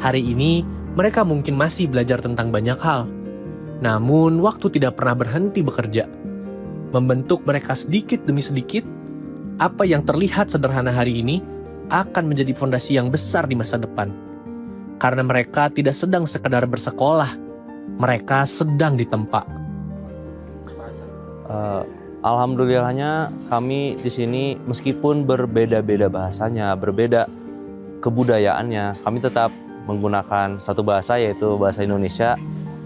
Hari ini, mereka mungkin masih belajar tentang banyak hal. Namun, waktu tidak pernah berhenti bekerja. Membentuk mereka sedikit demi sedikit, apa yang terlihat sederhana hari ini akan menjadi fondasi yang besar di masa depan. Karena mereka tidak sedang sekedar bersekolah, mereka sedang ditempa. Alhamdulillahnya kami di sini meskipun berbeda-beda bahasanya, berbeda kebudayaannya, kami tetap menggunakan satu bahasa yaitu bahasa Indonesia,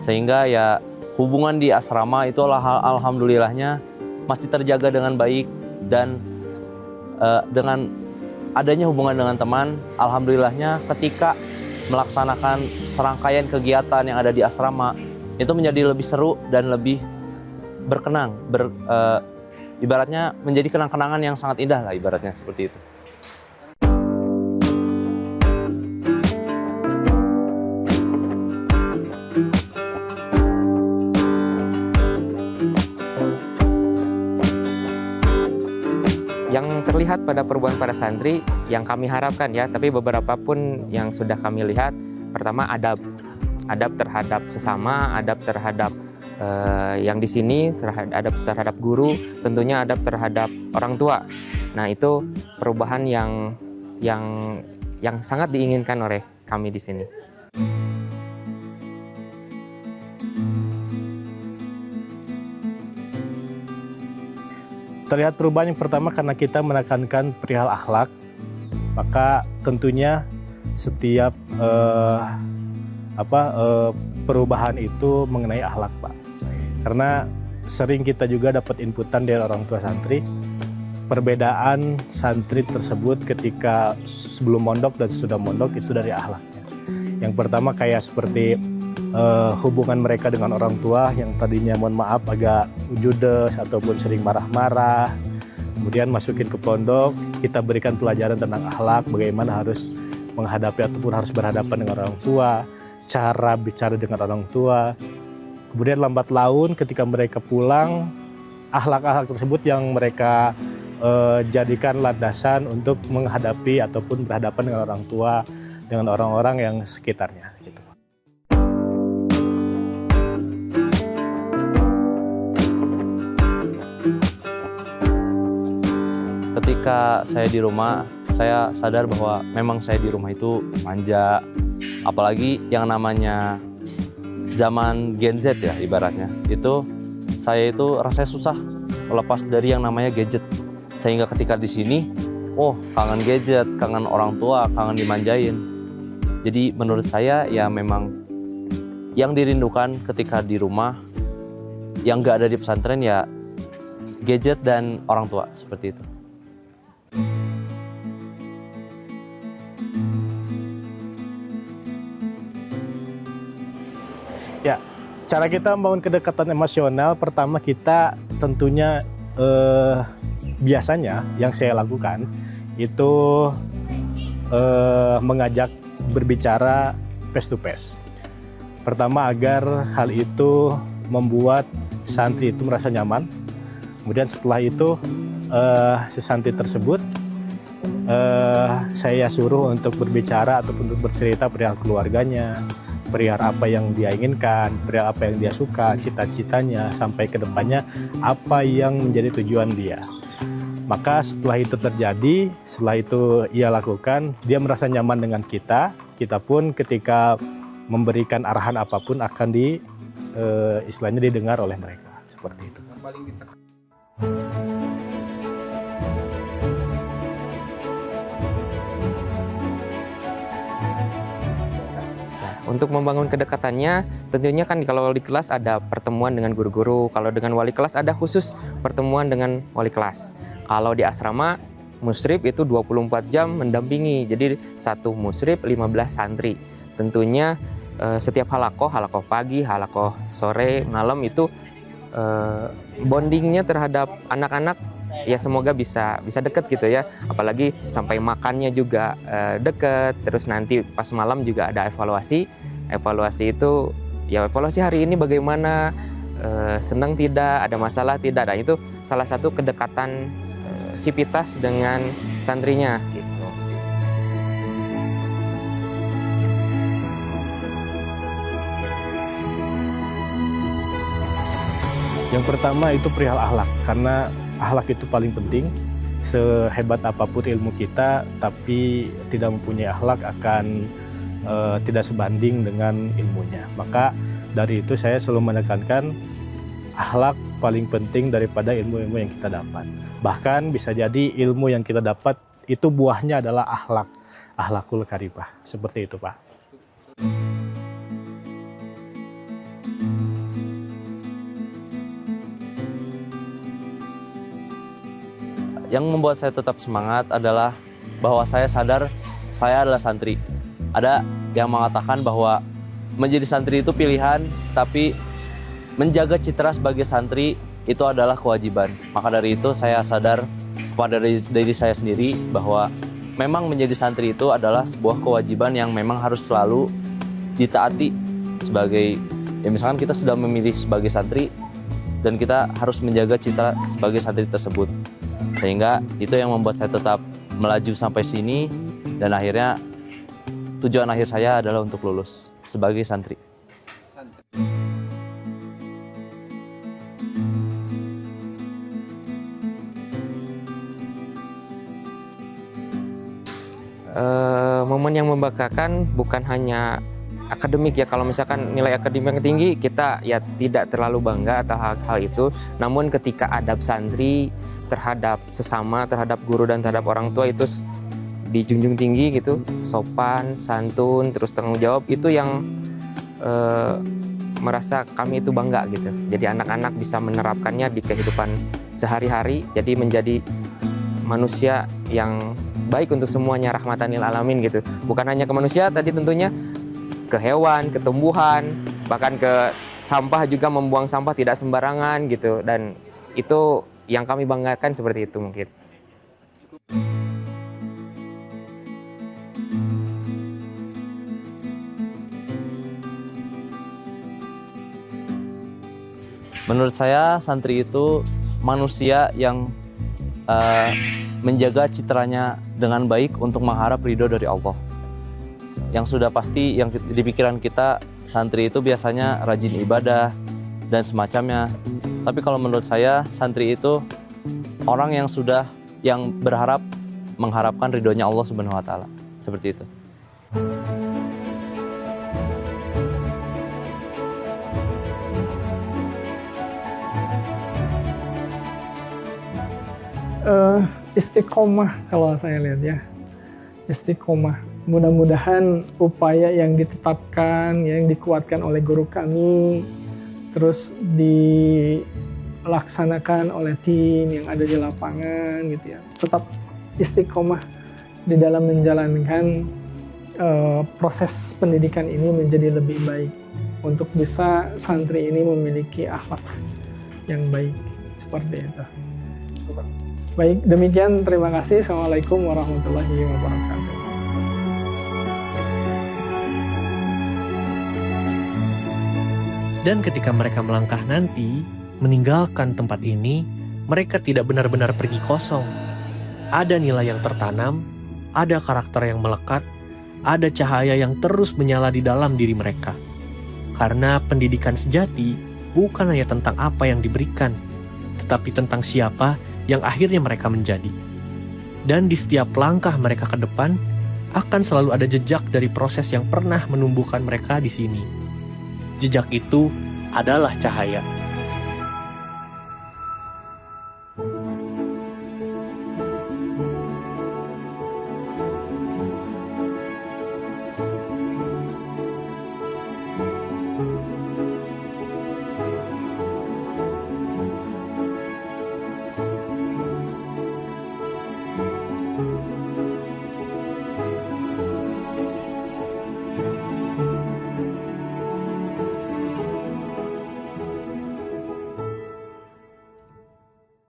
sehingga ya hubungan di asrama itu alhamdulillahnya masih terjaga dengan baik, dan dengan adanya hubungan dengan teman, alhamdulillahnya ketika melaksanakan serangkaian kegiatan yang ada di asrama itu menjadi lebih seru dan lebih berkenang, ibaratnya menjadi kenang-kenangan yang sangat indah lah, ibaratnya seperti itu. Yang terlihat pada perubahan para santri yang kami harapkan ya, tapi beberapa pun yang sudah kami lihat, pertama adab terhadap sesama, adab terhadap yang di sini, adab terhadap guru, tentunya adab terhadap orang tua. Nah, itu perubahan yang sangat diinginkan oleh kami di sini. Terlihat perubahan yang pertama karena kita menekankan perihal akhlak, maka tentunya setiap perubahan itu mengenai akhlak, Pak. Karena sering kita juga dapat inputan dari orang tua santri, perbedaan santri tersebut ketika sebelum mondok dan sesudah mondok itu dari akhlaknya. Yang pertama kayak seperti hubungan mereka dengan orang tua yang tadinya mohon maaf agak judes ataupun sering marah-marah. Kemudian masukin ke pondok, kita berikan pelajaran tentang akhlak, bagaimana harus menghadapi ataupun harus berhadapan dengan orang tua, cara bicara dengan orang tua. Kemudian lambat laun ketika mereka pulang, akhlak-akhlak tersebut yang mereka jadikan landasan untuk menghadapi ataupun berhadapan dengan orang tua, dengan orang-orang yang sekitarnya. Gitu. Ketika saya di rumah, saya sadar bahwa memang saya di rumah itu manja, apalagi yang namanya zaman Gen Z ya ibaratnya, itu saya itu rasanya susah melepas dari yang namanya gadget, sehingga ketika di sini, kangen gadget, kangen orang tua, kangen dimanjain. Jadi menurut saya ya memang yang dirindukan ketika di rumah, yang nggak ada di pesantren ya gadget dan orang tua, seperti itu. Ya, cara kita membangun kedekatan emosional, pertama kita tentunya biasanya yang saya lakukan itu mengajak berbicara face to face. Pertama agar hal itu membuat santri itu merasa nyaman. Kemudian setelah itu si santri tersebut saya suruh untuk berbicara ataupun untuk bercerita perihal keluarganya, perihal apa yang dia inginkan, perihal apa yang dia suka, cita-citanya, sampai ke depannya apa yang menjadi tujuan dia. Maka setelah itu terjadi, setelah itu ia lakukan, dia merasa nyaman dengan kita pun ketika memberikan arahan apapun akan istilahnya didengar oleh mereka, seperti itu. Untuk membangun kedekatannya, tentunya kan kalau di kelas ada pertemuan dengan guru-guru, kalau dengan wali kelas ada khusus pertemuan dengan wali kelas. Kalau di asrama, musyrib itu 24 jam mendampingi, jadi satu musyrib 15 santri. Tentunya setiap halakoh pagi, halakoh sore, malam itu bondingnya terhadap anak-anak ya semoga bisa deket gitu ya, apalagi sampai makannya juga deket. Terus nanti pas malam juga ada evaluasi itu ya, evaluasi hari ini bagaimana, senang tidak, ada masalah tidak. Dan itu salah satu kedekatan sivitas dengan santrinya gitu. Yang pertama itu perihal akhlak, karena akhlak itu paling penting. Sehebat apapun ilmu kita, tapi tidak mempunyai akhlak akan tidak sebanding dengan ilmunya. Maka dari itu saya selalu menekankan akhlak paling penting daripada ilmu-ilmu yang kita dapat. Bahkan bisa jadi ilmu yang kita dapat itu buahnya adalah akhlakul karimah. Seperti itu, Pak. Yang membuat saya tetap semangat adalah bahwa saya sadar saya adalah santri. Ada yang mengatakan bahwa menjadi santri itu pilihan, tapi menjaga citra sebagai santri itu adalah kewajiban. Maka dari itu saya sadar kepada diri saya sendiri bahwa memang menjadi santri itu adalah sebuah kewajiban yang memang harus selalu ditaati sebagai, ya misalkan kita sudah memilih sebagai santri dan kita harus menjaga citra sebagai santri tersebut. Sehingga itu yang membuat saya tetap melaju sampai sini dan akhirnya tujuan akhir saya adalah untuk lulus sebagai santri. Momen yang membanggakan bukan hanya akademik ya, kalau misalkan nilai akademik yang tinggi kita ya tidak terlalu bangga atau hal-hal itu, namun ketika adab santri terhadap sesama, terhadap guru dan terhadap orang tua itu dijunjung tinggi gitu, sopan, santun, terus tanggung jawab, itu yang merasa kami itu bangga gitu. Jadi anak-anak bisa menerapkannya di kehidupan sehari-hari, jadi menjadi manusia yang baik untuk semuanya, rahmatan lil alamin gitu. Bukan hanya ke manusia tadi tentunya, ke hewan, ke tumbuhan, bahkan ke sampah juga, membuang sampah tidak sembarangan gitu. Dan itu yang kami banggakan, seperti itu mungkin. Menurut saya santri itu manusia yang menjaga citranya dengan baik untuk mengharap ridho dari Allah. Yang sudah pasti yang di pikiran kita, santri itu biasanya rajin ibadah dan semacamnya. Tapi kalau menurut saya, santri itu orang yang berharap mengharapkan ridhonya Allah Subhanahu wa Ta'ala. Seperti itu. Istiqomah kalau saya lihat ya, istiqomah. Mudah-mudahan upaya yang ditetapkan, yang dikuatkan oleh guru kami, terus dilaksanakan oleh tim yang ada di lapangan gitu ya, tetap istiqomah di dalam menjalankan proses pendidikan ini menjadi lebih baik, untuk bisa santri ini memiliki akhlak yang baik, seperti itu. Baik, demikian, terima kasih. Assalamualaikum warahmatullahi wabarakatuh. Dan ketika mereka melangkah nanti, meninggalkan tempat ini, mereka tidak benar-benar pergi kosong. Ada nilai yang tertanam, ada karakter yang melekat, ada cahaya yang terus menyala di dalam diri mereka. Karena pendidikan sejati bukan hanya tentang apa yang diberikan, tetapi tentang siapa yang akhirnya mereka menjadi. Dan di setiap langkah mereka ke depan, akan selalu ada jejak dari proses yang pernah menumbuhkan mereka di sini. Jejak itu adalah cahaya.